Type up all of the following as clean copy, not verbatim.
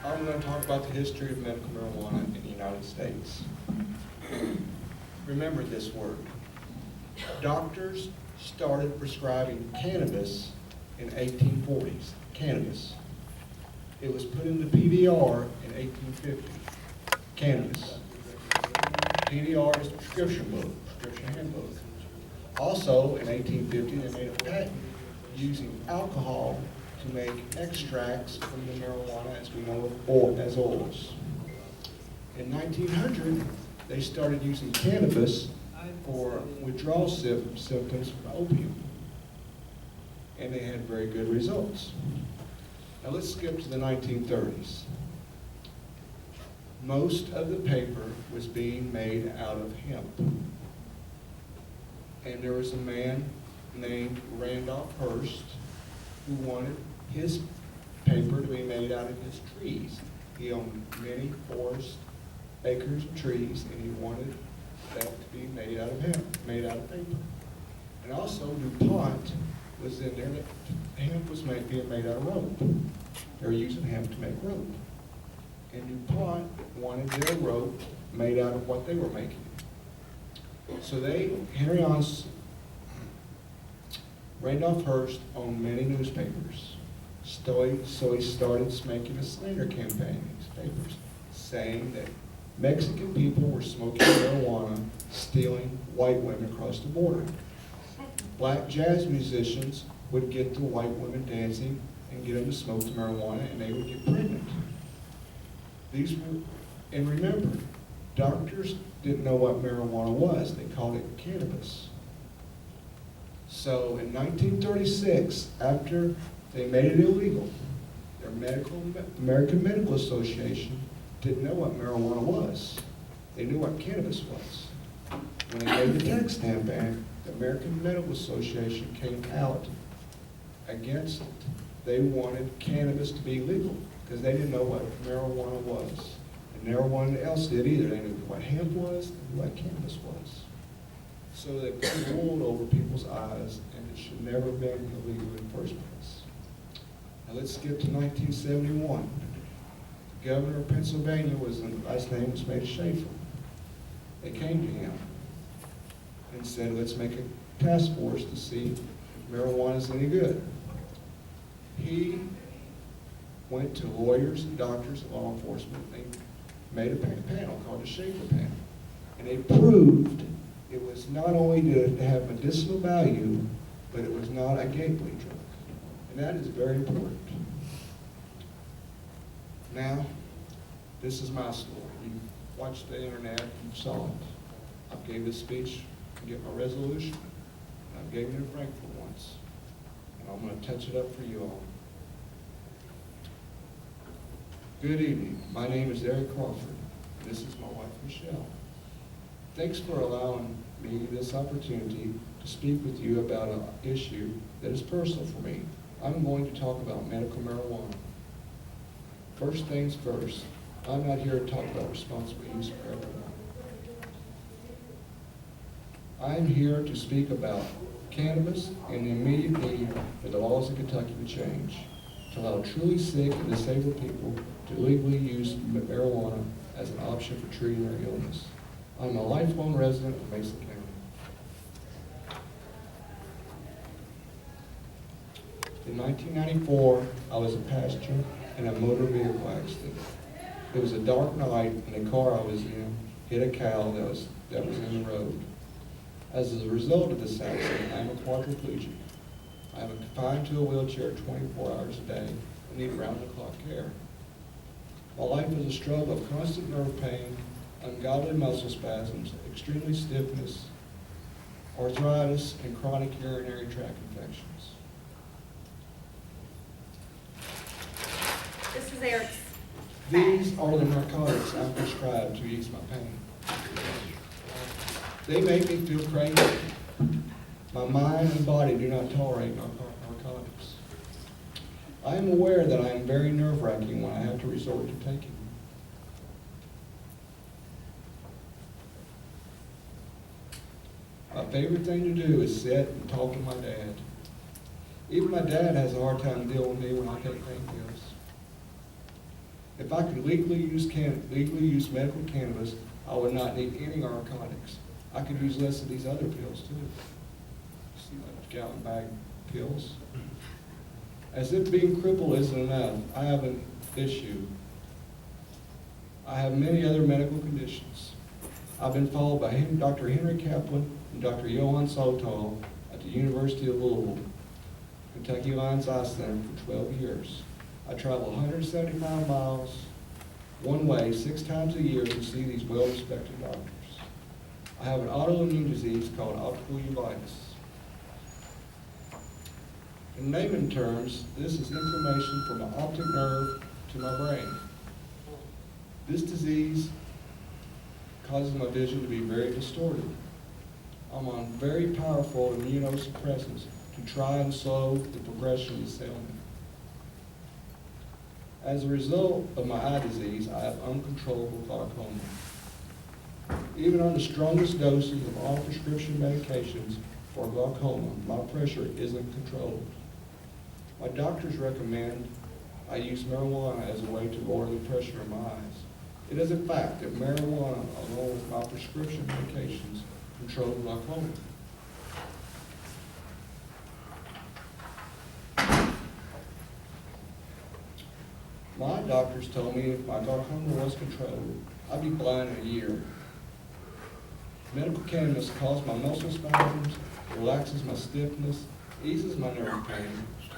I'm going to talk about the history of medical marijuana in the United States. Remember this word. Doctors started prescribing cannabis in 1840s. Cannabis. It was put into PDR in 1850. Cannabis. PDR is the prescription book, prescription handbook. Also, in 1850, they made a patent using alcohol to make extracts from the marijuana as we know as oils. In 1900, they started using cannabis for withdrawal symptoms from opium. And they had very good results. Now let's skip to the 1930s. Most of the paper was being made out of hemp. And there was a man named Randolph Hearst who wanted his paper to be made out of his trees. He owned many forest acres of trees, and he wanted that to be made out of hemp, made out of paper. And also DuPont was in there. That hemp was being made out of rope. They were using hemp to make rope. And DuPont wanted their rope made out of what they were making. So Randolph Hearst owned many newspapers. So he started making a slander campaign in his papers, saying that Mexican people were smoking marijuana, stealing white women across the border. Black jazz musicians would get the white women dancing and get them to smoke the marijuana, and they would get pregnant. And remember, doctors didn't know what marijuana was. They called it cannabis. So in 1936, after they made it illegal, their American Medical Association didn't know what marijuana was. They knew what cannabis was. When they made the tax stamp act, the American Medical Association came out against it. They wanted cannabis to be legal because they didn't know what marijuana was. And no one else did either. They knew what hemp was and what cannabis was. So they put wool over people's eyes, and it should never have been illegal in the first place. Now let's skip to 1971. The governor of Pennsylvania last name was made Schaefer. They came to him and said, let's make a task force to see if marijuana is any good. He went to lawyers and doctors and law enforcement. They made a panel called the Schaefer panel. And they proved it was not only to have medicinal value, but it was not a gateway drug. And that is very important. Now, this is my story. You watched the internet, you saw it. I gave this speech to get my resolution. And I gave it in Frankfurt once. And I'm going to touch it up for you all. Good evening. My name is Eric Crawford, and this is my wife, Michelle. Thanks for allowing me this opportunity to speak with you about an issue that is personal for me. I'm going to talk about medical marijuana. First things first, I'm not here to talk about responsible use for everyone. I'm here to speak about cannabis and the immediate need for the laws of Kentucky to change, to allow truly sick and disabled people to legally use marijuana as an option for treating their illness. I'm a lifelong resident of Mason County. In 1994, I was a passenger in a motor vehicle accident. It was a dark night, and the car I was in hit a cow that was in the road. As a result of this accident, I am a quadriplegic. I am confined to a wheelchair 24 hours a day and need round-the-clock care. My life is a struggle of constant nerve pain, ungodly muscle spasms, extremely stiffness, arthritis, and chronic urinary tract infections. This is Eric's. These are the narcotics I'm prescribed to ease my pain. They make me feel crazy. My mind and body do not tolerate narcotics. I am aware that I am very nerve-wracking when I have to resort to taking them. My favorite thing to do is sit and talk to my dad. Even my dad has a hard time dealing with me when I take pain pills. If I could legally use medical cannabis, I would not need any narcotics. I could use less of these other pills too. See, like gallon bag pills. As if being crippled isn't enough, I have an issue. I have many other medical conditions. I've been followed by Dr. Henry Kaplan and Dr. Johann Soltau at the University of Louisville, Kentucky Lions Eye Center for 12 years. I travel 175 miles one way 6 times a year to see these well-respected doctors. I have an autoimmune disease called optical uveitis. In layman terms, this is inflammation from my optic nerve to my brain. This disease causes my vision to be very distorted. I'm on very powerful immunosuppressants to try and slow the progression of this ailment. As a result of my eye disease, I have uncontrollable glaucoma. Even on the strongest doses of all prescription medications for glaucoma, my pressure isn't controlled. My doctors recommend I use marijuana as a way to lower the pressure in my eyes. It is a fact that marijuana, along with my prescription medications, control glaucoma. My doctors told me if my glaucoma was controlled, I'd be blind in a year. Medical cannabis calms my muscle spasms, relaxes my stiffness, eases my nerve pain,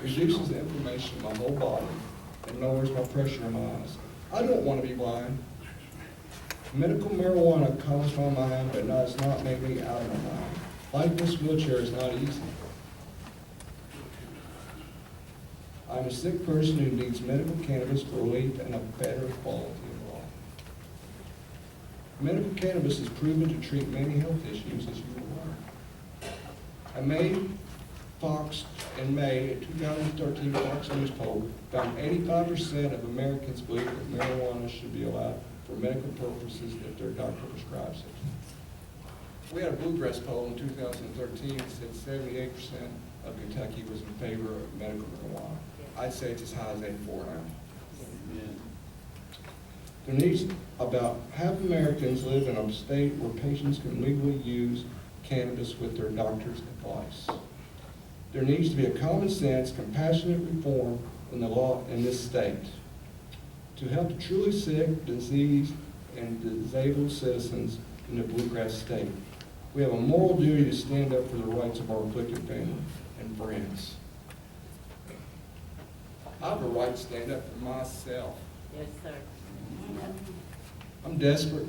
reduces the inflammation in my whole body, and lowers my pressure in my eyes. I don't want to be blind. Medical marijuana calms my mind, but does not make me out of my mind. Life in this wheelchair is not easy. I'm a sick person who needs medical cannabis for relief and a better quality of life. Medical cannabis is proven to treat many health issues, as you will learn. In May, a 2013 Fox News poll found 85% of Americans believe that marijuana should be allowed for medical purposes if their doctor prescribes it. We had a Bluegrass poll in 2013 that said 78% of Kentucky was in favor of medical marijuana. I'd say it's as high as 84 now. There needs about half Americans live in a state where patients can legally use cannabis with their doctor's advice. There needs to be a common sense, compassionate reform in the law in this state to help the truly sick, diseased, and disabled citizens in the Bluegrass state. We have a moral duty to stand up for the rights of our afflicted family and friends. I have a right to stand up for myself. Yes, sir. I'm desperate.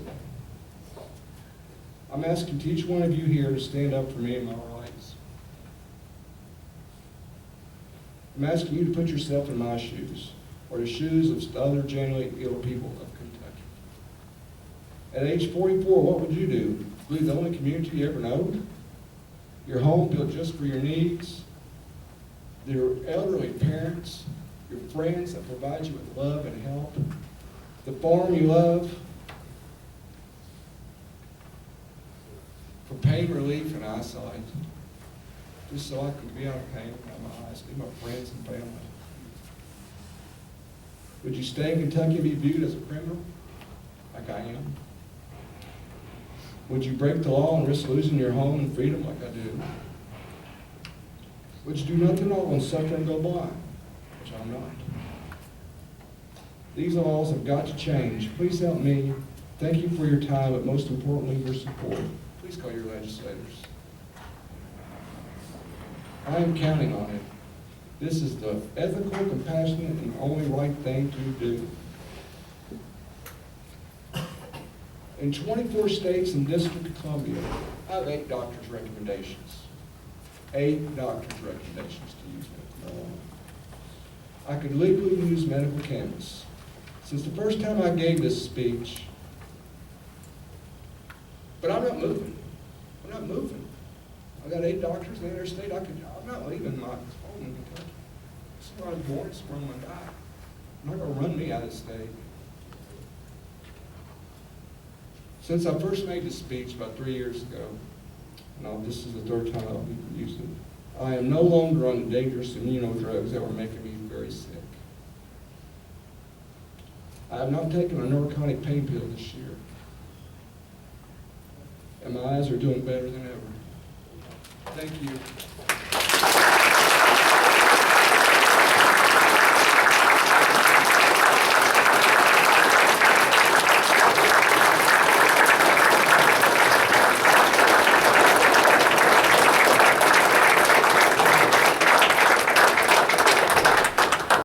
I'm asking each one of you here to stand up for me and my rights. I'm asking you to put yourself in my shoes, or the shoes of other genuinely ill people of Kentucky. At age 44, what would you do? Leave the only community you ever known? Your home built just for your needs? Your elderly parents? Your friends that provide you with love and help? The farm you love? For pain relief and eyesight? Just so I can be out of pain with my eyes, be my friends and family. Would you stay in Kentucky and be viewed as a criminal, like I am? Would you break the law and risk losing your home and freedom like I do? Would you do nothing at all and suffer and go blind, which I'm not? These laws have got to change. Please help me. Thank you for your time, but most importantly, your support. Please call your legislators. I am counting on it. This is the ethical, compassionate, and only right thing to do. In 24 states and District of Columbia, I have 8 doctors' recommendations. 8 doctors' recommendations to use medical marijuana. I could legally use medical cannabis. Since the first time I gave this speech, but I'm not moving. I'm not moving. I got 8 doctors in the interstate. I'm not leaving my home in Kentucky. This is where I was born. This is where I'm going to die. I'm not going to run me out of the state. Since I first made this speech about 3 years ago, now this is the 3rd time I've used it, I am no longer on the dangerous immuno drugs that were making me very sick. I have not taken a narcotic pain pill this year. And my eyes are doing better than ever. Thank you.